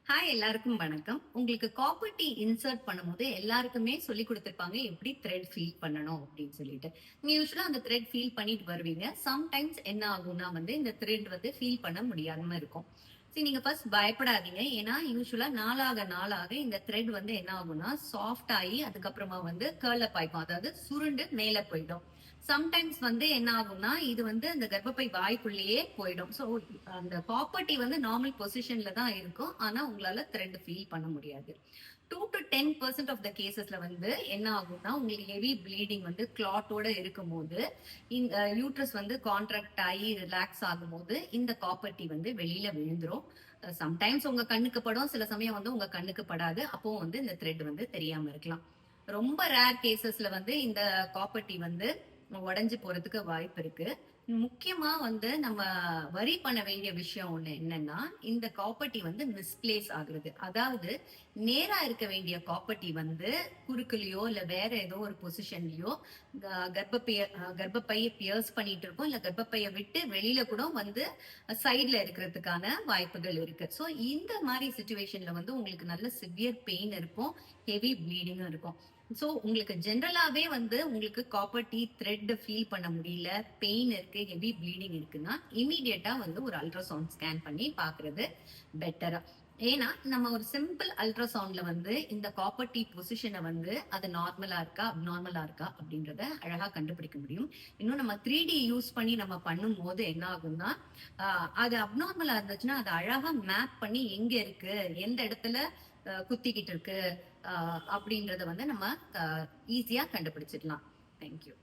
Hi, எல்லாருக்கும் வணக்கம். உங்களுக்கு காப்பர் டீ இன்சர்ட் பண்ணும்போது எல்லாருக்குமே சொல்லி கொடுத்திருப்பாங்க எப்படி த்ரெட் ஃபீல் பண்ணணும் அப்படின்னு சொல்லிட்டு. நீங்க யூஸ்வலா அந்த த்ரெட் ஃபீல் பண்ணிட்டு வருவீங்க. சம்டைம்ஸ் என்ன ஆகும்னா இந்த த்ரெட் ஃபீல் பண்ண முடியாம இருக்கும். சரி, நீங்க ஃபர்ஸ்ட் பயப்படாதீங்க. ஏன்னா யூஸ்வலா நாளாக நாளாக இந்த த்ரெட் என்ன ஆகும்னா சாஃப்ட் ஆகி அதுக்கப்புறமா கேர்ல் அப் ஆயிக்கும். அதாவது சுருண்டு மேல போயிடும். சம்டைம்ஸ் என்ன ஆகும்னா இது அந்த கர்ப்பப்பை வாய்க்குள்ளேயே போயிடும். ஸோ அந்த காப்பர் டீ நார்மல் பொசிஷன்ல தான் இருக்கும். ஆனா உங்களால த்ரெட் ஃபீல் பண்ண முடியாது. 2 to 10% ஆஃப் த கேசஸ்ல என்ன ஆகும்னா உங்களுக்கு ஹெவி ப்ளீடிங் கிளாட்டோட இருக்கும்போது இந்த யூட்ரஸ் கான்ட்ராக்ட் ஆகி ரிலாக்ஸ் ஆகும்போது இந்த காப்பர் டீ வெளியில விழுந்துரும். சம்டைம்ஸ் உங்க கண்ணுக்கு படும், சில சமயம் உங்க கண்ணுக்கு படாது. அப்போ இந்த த்ரெட் தெரியாம இருக்கலாம். ரொம்ப ரேர் கேசஸ்ல இந்த காப்பர் டீ உடைஞ்சு போறதுக்கு வாய்ப்பு இருக்கு. முக்கியமா நம்ம வரி பண்ண வேண்டிய விஷயம் ஒண்ணு என்னன்னா, இந்த காப்பர்ட்டி மிஸ்பிளேஸ் ஆகுறது. அதாவது நேரா இருக்க வேண்டிய காப்பர்ட்டி குறுக்குலயோ இல்ல வேற ஏதோ ஒரு பொசிஷன்லயோ கர்ப்பப்பைய பியர்ஸ் பண்ணிட்டு இருக்கும். இல்ல கர்ப்பப்பைய விட்டு வெளியில கூட சைட்ல இருக்கிறதுக்கான வாய்ப்புகள் இருக்கு. சோ இந்த மாதிரி சிச்சுவேஷன்ல உங்களுக்கு நல்ல சிவியர் பெயின் இருக்கும், ஹெவி ப்ளீடிங்கும் இருக்கும். சோ உங்களுக்கு ஜென்ரலாவே உங்களுக்கு காப்பர் டீ த்ரெட் ஃபீல் பண்ண முடியல, பெயின் இருக்கு, ஹெவி ப்ளீடிங் இருக்குன்னா இமீடியட்டா ஒரு அல்ட்ராசவுண்ட் ஸ்கேன் பண்ணி பாக்குறது பெட்டரா. ஏன்னா நம்ம ஒரு சிம்பிள் அல்ட்ராசவுண்ட்ல இந்த காப்பர் டீ பொசிஷனை அது நார்மலா இருக்கா அப்நார்மலா இருக்கா அப்படின்றத அழகா கண்டுபிடிக்க முடியும். இன்னும் நம்ம 3D யூஸ் பண்ணி நம்ம பண்ணும் போது என்ன ஆகும்னா அது அப்நார்மலா இருந்துச்சுன்னா அதை அழகா மேப் பண்ணி எங்க இருக்கு, எந்த இடத்துல குத்திக்கிட்டு இருக்கு அப்படின்றத நம்ம ஈஸியா கண்டுபிடிச்சிடலாம். தேங்க்யூ.